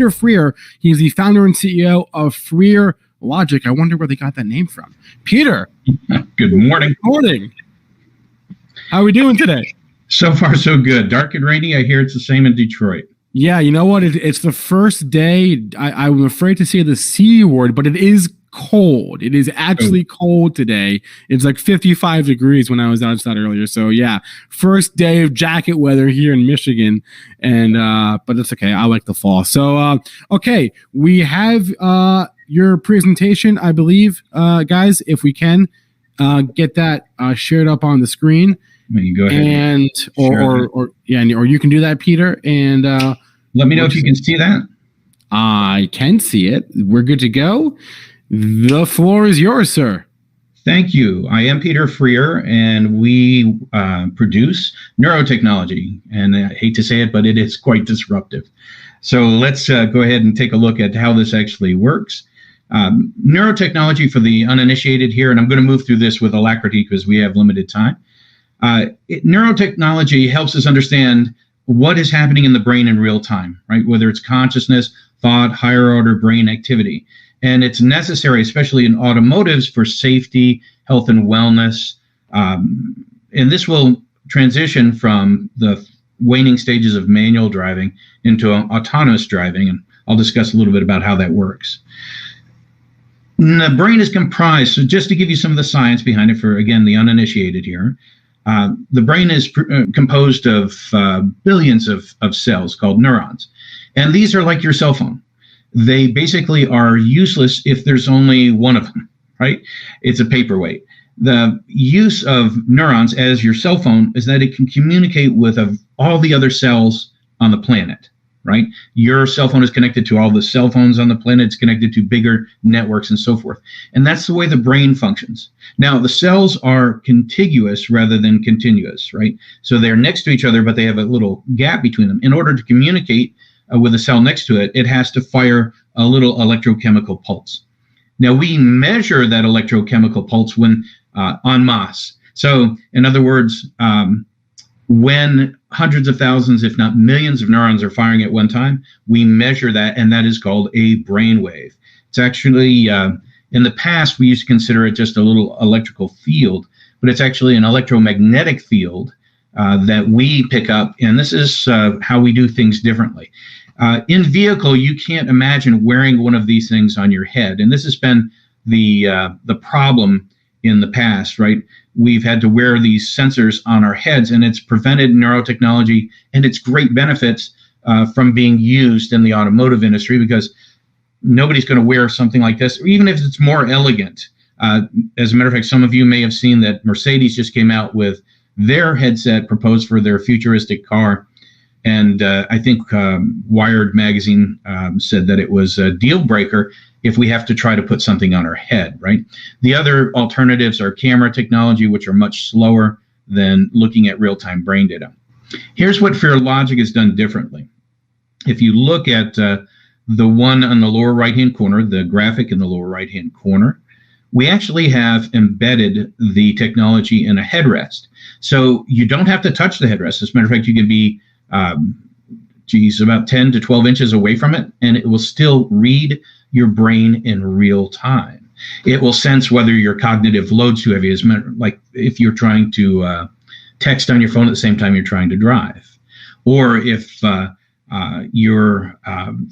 Peter Freer. He's the founder and CEO of Freer Logic. I wonder where they got that name from. Peter. Good morning. Good morning. How are we doing today? So far, so good. Dark and rainy. I hear it's the same in Detroit. Yeah, you know what? It's the first day. I'm afraid to say the C word, but it is cold. It is actually cold today. It's like 55 degrees when I was outside earlier. So yeah, first day of jacket weather here in Michigan, and but it's okay. I like the fall. So okay, we have your presentation, I believe, guys. If we can get that shared up on the screen. You go ahead and or you can do that, Peter. And let me know if you can see that. I can see it. We're good to go. The floor is yours, sir. Thank you. I am Peter Freer, and we produce Neurotechnology. And I hate to say it, but it is quite disruptive. So let's go ahead and take a look at how this actually works. Neurotechnology for the uninitiated here, and I'm going to move through this with alacrity because we have limited time. Neurotechnology helps us understand what is happening in the brain in real time, right? Whether it's consciousness, thought, higher order brain activity. And it's necessary, especially in automotives, for safety, health, and wellness. And this will transition from the waning stages of manual driving into autonomous driving. And I'll discuss a little bit about how that works. And the brain is comprised, so just to give you some of the science behind it for, again, the uninitiated here. The brain is composed of billions of cells called neurons. And these are like your cell phone. They basically are useless if there's only one of them, right? It's a paperweight. The use of neurons as your cell phone is that it can communicate with all the other cells on the planet, right? Your cell phone is connected to all the cell phones on the planet. It's connected to bigger networks and so forth. And that's the way the brain functions. Now, the cells are contiguous rather than continuous, right? So they're next to each other, but they have a little gap between them. In order to communicate with a cell next to it, it has to fire a little electrochemical pulse. Now, we measure that electrochemical pulse when en masse. So, in other words, when hundreds of thousands, if not millions of neurons are firing at one time, we measure that, and that is called a brainwave. It's actually, in the past, we used to consider it just a little electrical field, but it's actually an electromagnetic field that we pick up, and this is how we do things differently. In vehicle, you can't imagine wearing one of these things on your head, and this has been the problem in the past, right? We've had to wear these sensors on our heads, and it's prevented neurotechnology and its great benefits from being used in the automotive industry because nobody's going to wear something like this, even if it's more elegant. As a matter of fact, some of you may have seen that Mercedes just came out with their headset proposed for their futuristic car. And I think Wired magazine said that it was a deal breaker if we have to try to put something on our head, right? The other alternatives are camera technology, which are much slower than looking at real-time brain data. Here's what Freer Logic has done differently. If you look at the one on the lower right-hand corner, the graphic in the lower right-hand corner, we actually have embedded the technology in a headrest. So you don't have to touch the headrest. As a matter of fact, you can be about 10 to 12 inches away from it, and it will still read your brain in real time. It will sense whether your cognitive load's too heavy, like if you're trying to text on your phone at the same time you're trying to drive, or if your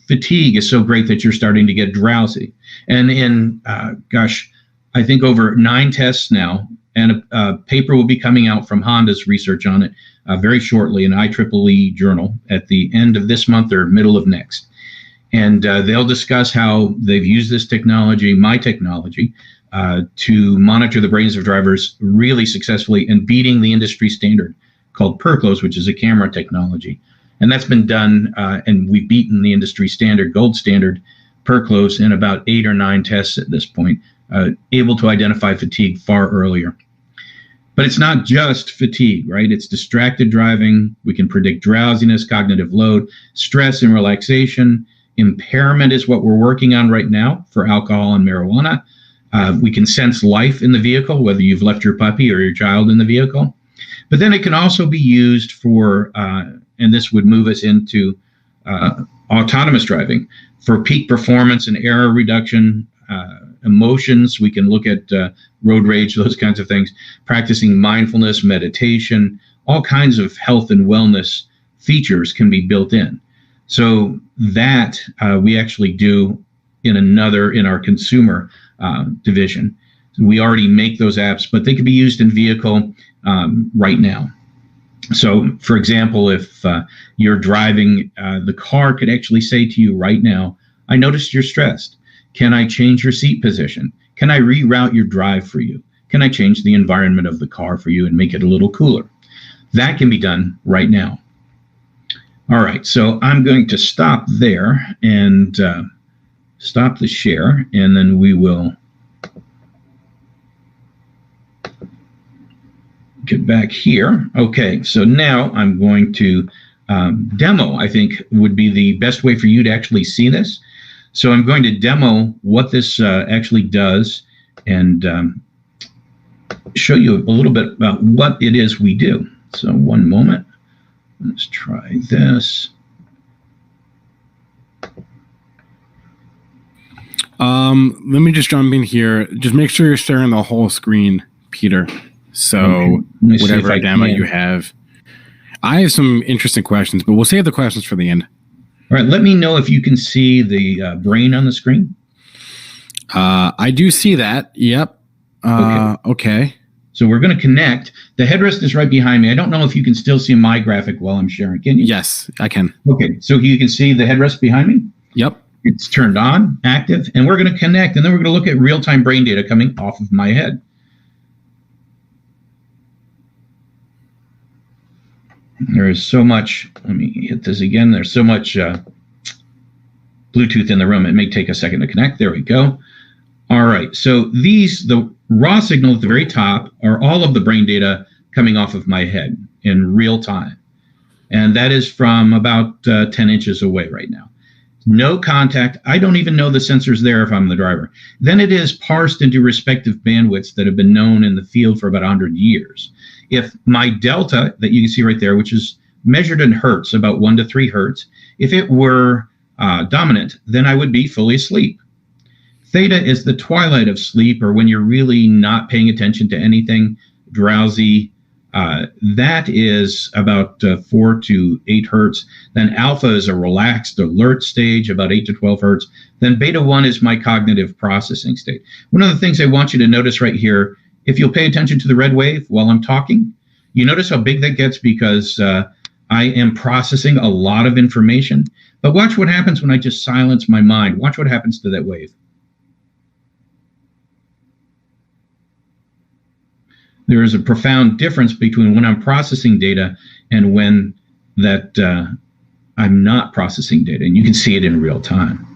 fatigue is so great that you're starting to get drowsy. And in, I think over 9 tests now, and a paper will be coming out from Honda's research on it very shortly in IEEE journal at the end of this month or middle of next. And they'll discuss how they've used this technology, my technology, to monitor the brains of drivers really successfully and beating the industry standard called PerClose, which is a camera technology. And that's been done, and we've beaten the industry standard, gold standard, PerClose, in about 8 or 9 tests at this point, able to identify fatigue far earlier. But it's not just fatigue, right? It's distracted driving. We can predict drowsiness, cognitive load, stress and relaxation. Impairment is what we're working on right now for alcohol and marijuana. We can sense life in the vehicle, whether you've left your puppy or your child in the vehicle. But then it can also be used for, and this would move us into autonomous driving for peak performance and error reduction, emotions. We can look at road rage, those kinds of things, practicing mindfulness, meditation, all kinds of health and wellness features can be built in. So that we actually do in our consumer division. So we already make those apps, but they can be used in vehicle right now. So, for example, if you're driving, the car could actually say to you right now, I noticed you're stressed. Can I change your seat position? Can I reroute your drive for you? Can I change the environment of the car for you and make it a little cooler? That can be done right now. All right, so I'm going to stop there and stop the share, and then we will get back here. Okay, so now I'm going to demo, I think would be the best way for you to actually see this. So I'm going to demo what this actually does and show you a little bit about what it is we do. So one moment, let's try this. Let me just jump in here. Just make sure you're sharing the whole screen, Peter. So whatever demo you have. I have some interesting questions, but we'll save the questions for the end. All right, let me know if you can see the brain on the screen. I do see that. Yep. Okay. So we're going to connect. The headrest is right behind me. I don't know if you can still see my graphic while I'm sharing. Can you? Yes, I can. Okay, so you can see the headrest behind me? Yep. It's turned on, active, and we're going to connect, and then we're going to look at real-time brain data coming off of my head. There is so much, let me hit this again. There's so much Bluetooth in the room. It may take a second to connect. There we go. All right, so the raw signal at the very top are all of the brain data coming off of my head in real time. And that is from about 10 inches away right now. No contact. I don't even know the sensor's there if I'm the driver. Then it is parsed into respective bandwidths that have been known in the field for about 100 years. If my delta that you can see right there, which is measured in hertz, about 1 to 3 hertz, if it were dominant, then I would be fully asleep. Theta is the twilight of sleep, or when you're really not paying attention to anything, drowsy. That is about 4 to 8 hertz. Then alpha is a relaxed alert stage, about 8 to 12 hertz. Then beta 1 is my cognitive processing state. One of the things I want you to notice right here, if you'll pay attention to the red wave while I'm talking, you notice how big that gets because I am processing a lot of information. But watch what happens when I just silence my mind. Watch what happens to that wave. There is a profound difference between when I'm processing data and when that I'm not processing data, and you can see it in real time.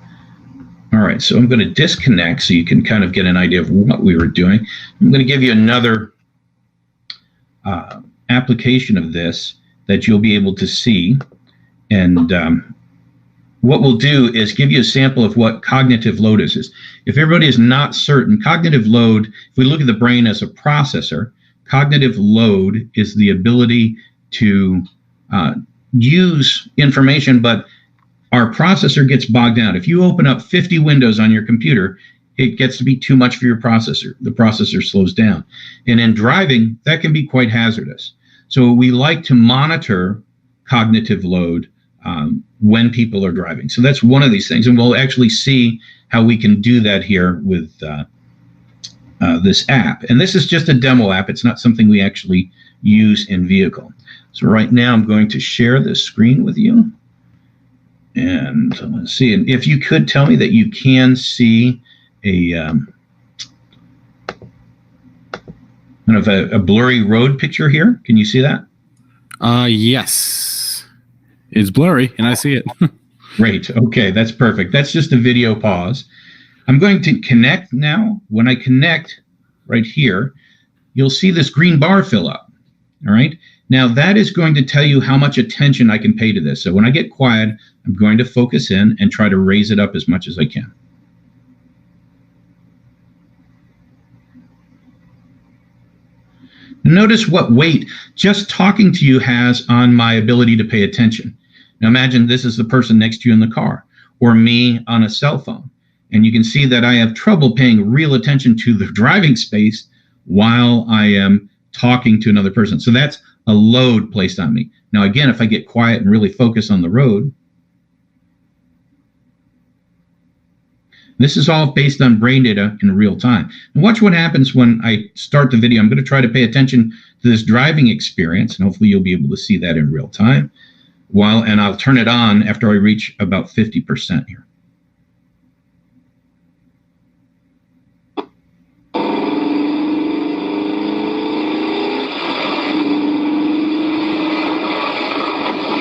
All right, so I'm going to disconnect so you can kind of get an idea of what we were doing. I'm going to give you another application of this that you'll be able to see. And what we'll do is give you a sample of what cognitive load is. If everybody is not certain, cognitive load, if we look at the brain as a processor, cognitive load is the ability to use information, but our processor gets bogged down. If you open up 50 windows on your computer, it gets to be too much for your processor. The processor slows down. And in driving, that can be quite hazardous. So we like to monitor cognitive load when people are driving. So that's one of these things. And we'll actually see how we can do that here with this app. And this is just a demo app. It's not something we actually use in vehicle. So right now I'm going to share this screen with you. And let's see. And if you could tell me that you can see a kind of a blurry road picture here. Can you see that? Yes. It's blurry and I see it. Great. Okay, that's perfect. That's just a video pause. I'm going to connect now. When I connect right here, you'll see this green bar fill up. All right. Now that is going to tell you how much attention I can pay to this. So when I get quiet, I'm going to focus in and try to raise it up as much as I can. Notice what weight just talking to you has on my ability to pay attention. Now imagine this is the person next to you in the car, or me on a cell phone. And you can see that I have trouble paying real attention to the driving space while I am talking to another person. So that's a load placed on me. Now, again, if I get quiet and really focus on the road, this is all based on brain data in real time. And watch what happens when I start the video. I'm going to try to pay attention to this driving experience, and hopefully you'll be able to see that in real time. And I'll turn it on after I reach about 50% here.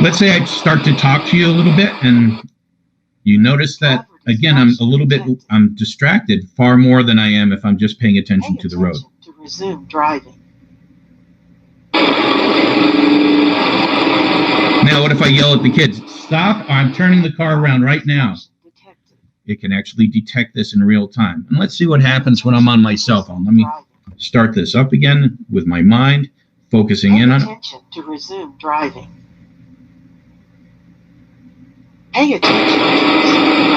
Let's say I start to talk to you a little bit, and you notice that, again, I'm distracted far more than I am if I'm just paying attention to the road. To resume driving. Now, what if I yell at the kids, stop, I'm turning the car around right now? It can actually detect this in real time. And let's see what happens when I'm on my cell phone. Let me start this up again with my mind, focusing in on it. Attention to resume driving. Pay attention to resume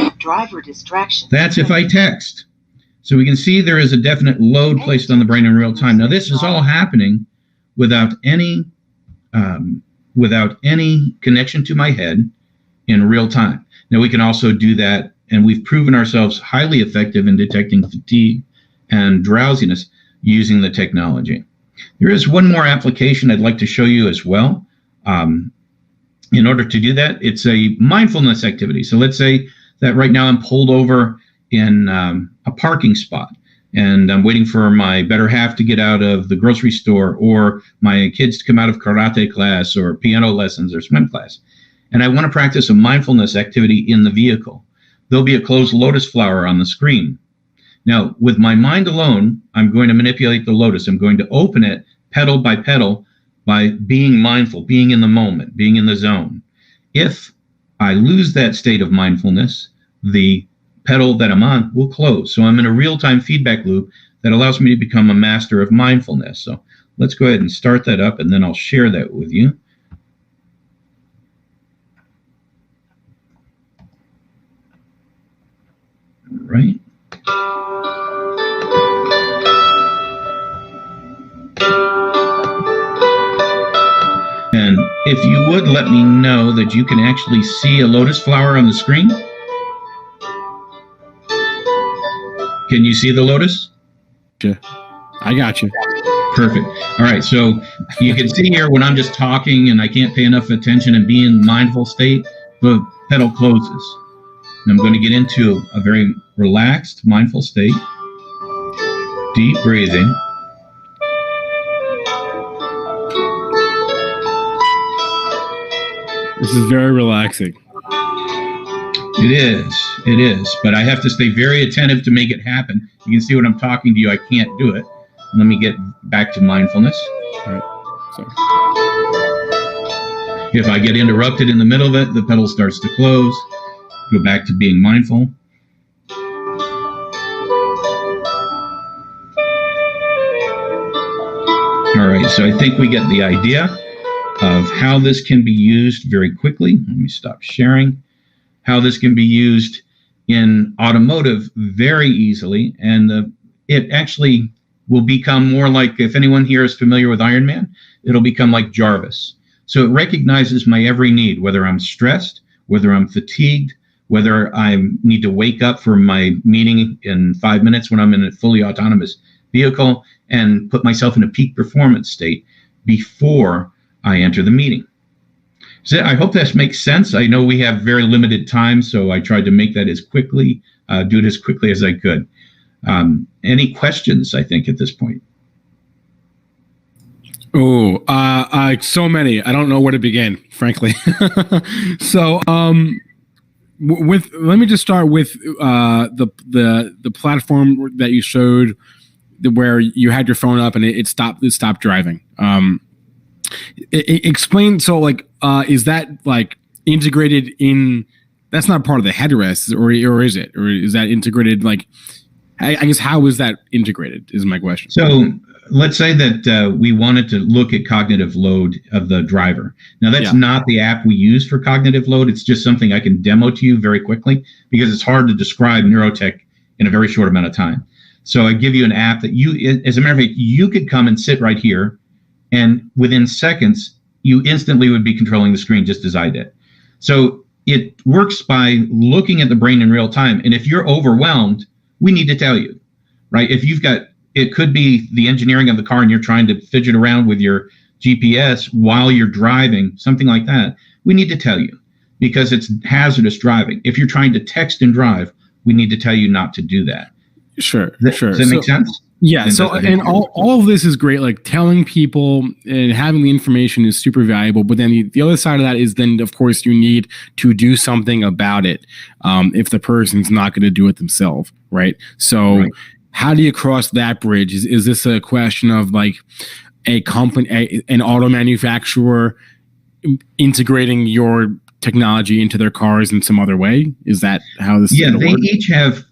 driving. Driver distraction. That's if I text. So we can see there is a definite load placed on the brain in real time. Now this is all happening without any connection to my head in real time. Now we can also do that, and we've proven ourselves highly effective in detecting fatigue and drowsiness using the technology. There is one more application I'd like to show you as well. In order to do that, it's a mindfulness activity. So let's say that right now I'm pulled over in a parking spot, and I'm waiting for my better half to get out of the grocery store, or my kids to come out of karate class or piano lessons or swim class. And I want to practice a mindfulness activity in the vehicle. There'll be a closed lotus flower on the screen. Now, with my mind alone, I'm going to manipulate the lotus. I'm going to open it petal by petal by being mindful, being in the moment, being in the zone. If I lose that state of mindfulness, the petal that I'm on will close. So I'm in a real-time feedback loop that allows me to become a master of mindfulness. So let's go ahead and start that up, and then I'll share that with you. All right. And if you would let me know that you can actually see a lotus flower on the screen. Can you see the lotus? Okay. I got you. Perfect. All right. So you can see here when I'm just talking and I can't pay enough attention and be in mindful state, the petal closes. And I'm going to get into a very relaxed, mindful state. Deep breathing. This is very relaxing. It is, but I have to stay very attentive to make it happen. You can see when I'm talking to you, I can't do it. Let me get back to mindfulness. All right. Sorry. If I get interrupted in the middle of it, the petal starts to close. Go back to being mindful. All right, so I think we get the idea of how this can be used very quickly. Let me stop sharing. How this can be used in automotive very easily, and it actually will become more like, if anyone here is familiar with Iron Man, it'll become like Jarvis. So it recognizes my every need, whether I'm stressed, whether I'm fatigued, whether I need to wake up for my meeting in 5 minutes when I'm in a fully autonomous vehicle, and put myself in a peak performance state before I enter the meeting. So I hope this makes sense. I know we have very limited time, so I tried to make that as quickly, do it as quickly as I could. Any questions, I think, at this point? Oh, so many. I don't know where to begin, frankly. So, let me just start with the platform that you showed, where you had your phone up and it stopped driving. Explain. So, like, is that like integrated in? That's not part of the headrest, or is it? Or is that integrated? Like, I guess, how is that integrated? Is my question. So let's say that we wanted to look at cognitive load of the driver. Now, that's not the app we use for cognitive load. It's just something I can demo to you very quickly because it's hard to describe neurotech in a very short amount of time. So I give you an app that you, as a matter of fact, you could come and sit right here, and within seconds, you instantly would be controlling the screen just as I did. So it works by looking at the brain in real time. And if you're overwhelmed, we need to tell you, right? If you've got, it could be the engineering of the car and you're trying to fidget around with your GPS while you're driving, something like that. We need to tell you because it's hazardous driving. If you're trying to text and drive, we need to tell you not to do that. Sure. Does that make sense? Yeah. And all of this is great. Like telling people and having the information is super valuable. But then the other side of that is then, of course, you need to do something about it if the person's not going to do it themselves. Right. So how do you cross that bridge? Is this a question of like a company, an auto manufacturer integrating your technology into their cars in some other way? Is that how this is going to work? Each have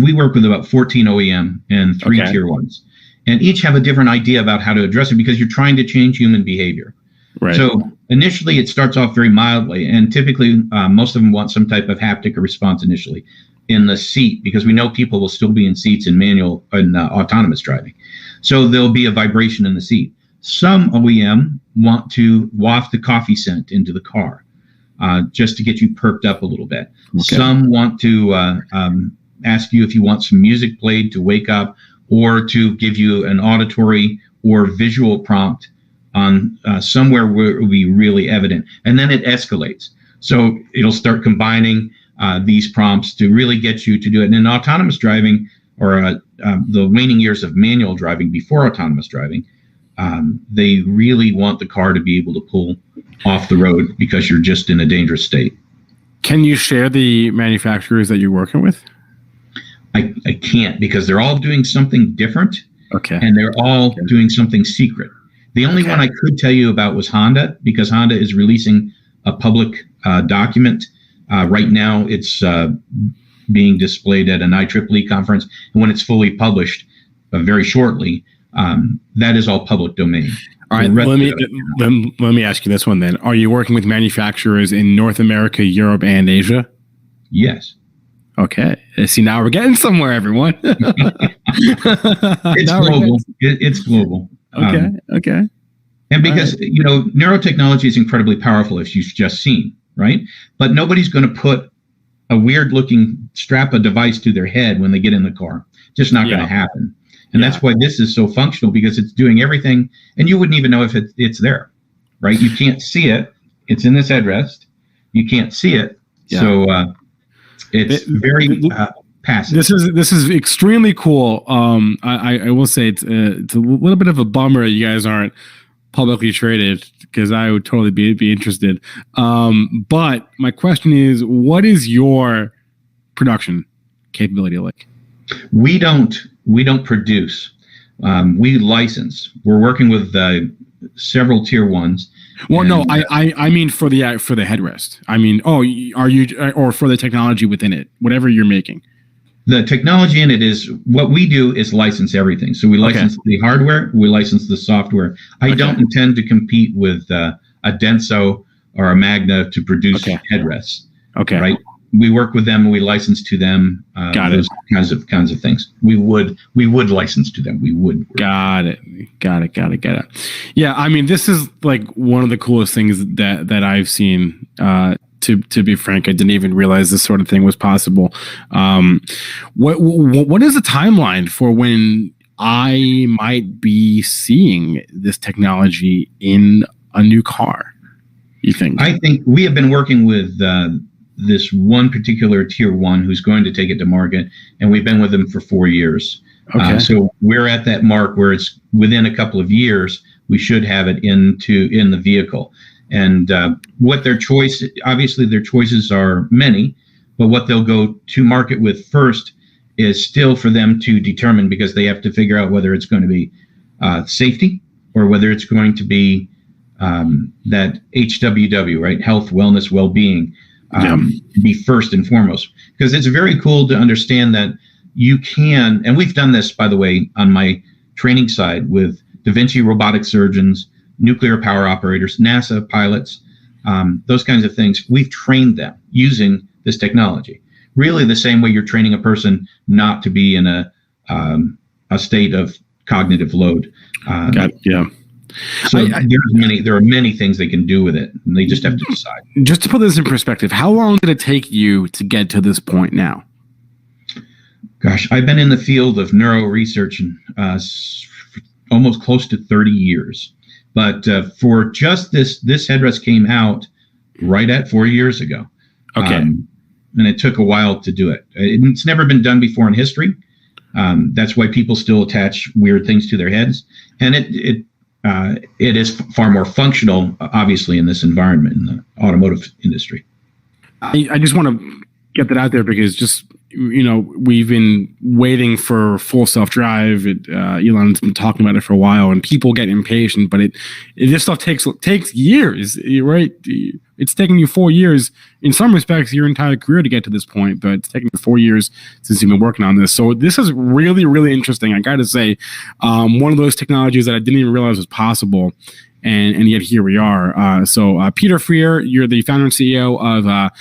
we work with about 14 OEM and 3 tier ones, and each have a different idea about how to address it because you're trying to change human behavior. Right. So initially it starts off very mildly, and typically most of them want some type of haptic response initially in the seat because we know people will still be in seats in manual and autonomous driving. So there'll be a vibration in the seat. Some OEM want to waft the coffee scent into the car. Just to get you perked up a little bit. Okay. Some want to ask you if you want some music played to wake up or to give you an auditory or visual prompt on somewhere where it will be really evident. And then it escalates. So it'll start combining these prompts to really get you to do it. And in autonomous driving or the waning years of manual driving before autonomous driving, they really want the car to be able to pull off the road because you're just in a dangerous state. Can you share the manufacturers that you're working with? I can't because they're all doing something different. Okay. And they're all doing something secret. The only one I could tell you about was Honda because Honda is releasing a public document. Right now, it's being displayed at an IEEE conference. And when it's fully published very shortly, that is all public domain. All right, let me ask you this one then. Are you working with manufacturers in North America, Europe, and Asia? Yes. Okay. See, now we're getting somewhere, everyone. It's global. It's global. Okay. And because, neurotechnology is incredibly powerful, as you've just seen, right? But nobody's going to put a weird-looking strap a device to their head when they get in the car. Just not going to happen. And that's why this is so functional because it's doing everything and you wouldn't even know if it's there, right? You can't see it. It's in this headrest. You can't see it. Yeah. So it's very passive. This is extremely cool. I will say it's a little bit of a bummer you guys aren't publicly traded because I would totally be interested. But my question is, what is your production capability like? We don't produce. We license. We're working with several tier ones. Well, no, I mean for the headrest. I mean, are you or for the technology within it, whatever you're making? The technology in it is what we do is license everything. So we license the hardware, we license the software. I don't intend to compete with a Denso or a Magna to produce headrests. Okay, right. We work with them and we license to them. Those kinds of things. We would license to them. We would. Got it. Yeah, I mean, this is like one of the coolest things that I've seen. To be frank, I didn't even realize this sort of thing was possible. What is the timeline for when I might be seeing this technology in a new car? You think? I think we have been working with this one particular tier one who's going to take it to market, and we've been with them for 4 years. So we're at that mark where it's within a couple of years we should have it in the vehicle. And what their choices are many, but what they'll go to market with first is still for them to determine because they have to figure out whether it's going to be safety or whether it's going to be that HWW, right? Health, wellness, well-being. Be first and foremost, because it's very cool to understand that you can, and we've done this, by the way, on my training side with Da Vinci robotic surgeons, nuclear power operators, NASA pilots, those kinds of things. We've trained them using this technology. Really, the same way you're training a person not to be in a state of cognitive load. Yeah. So there are many things they can do with it, and they just have to decide. Just to put this in perspective, how long did it take you to get to this point now? Gosh, I've been in the field of neuro research almost close to 30 years. But for just this headrest came out right at 4 years ago. Okay. And it took a while to do it. It's never been done before in history. That's why people still attach weird things to their heads. And it is far more functional, obviously, in this environment, in the automotive industry. I just want to get that out there because we've been waiting for full self-drive. Elon's been talking about it for a while, and people get impatient. But this stuff takes years, right? It's taken you 4 years, in some respects, your entire career to get to this point. But it's taken you 4 years since you've been working on this. So this is really, really interesting. I got to say, one of those technologies that I didn't even realize was possible, and yet here we are. So Peter Freer, you're the founder and CEO of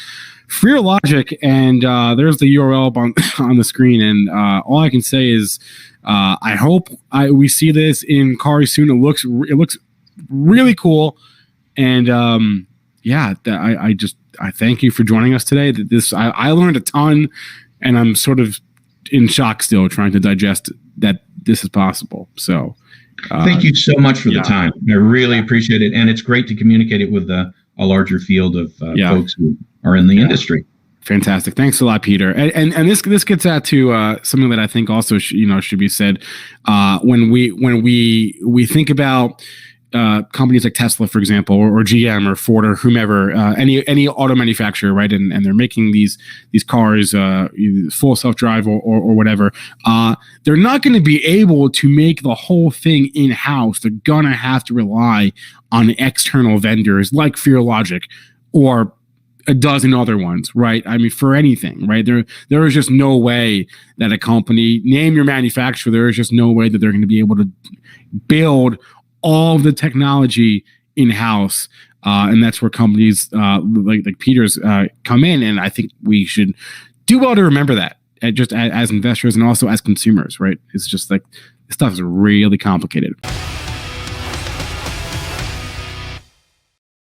Freer Logic, and there's the URL on the screen. And all I can say is, I hope we see this in cars soon. It looks really cool, and I thank you for joining us today. I learned a ton, and I'm sort of in shock still, trying to digest that this is possible. So, thank you so much for the time. I really appreciate it, and it's great to communicate it with a larger field of folks who are in the industry. Fantastic. Thanks a lot, Peter. And this gets at to something that I think also should be said when we think about companies like Tesla, for example, or GM or Ford or whomever, any auto manufacturer, right? And they're making these cars full self-drive or whatever. They're not going to be able to make the whole thing in-house. They're going to have to rely on external vendors like Freer Logic or a dozen other ones, right? I mean, for anything, right? There is just no way that a company, name your manufacturer, there is just no way that they're going to be able to build all of the technology in-house. And that's where companies like Peter's come in. And I think we should do well to remember that just as investors and also as consumers, right? It's just like, this stuff is really complicated.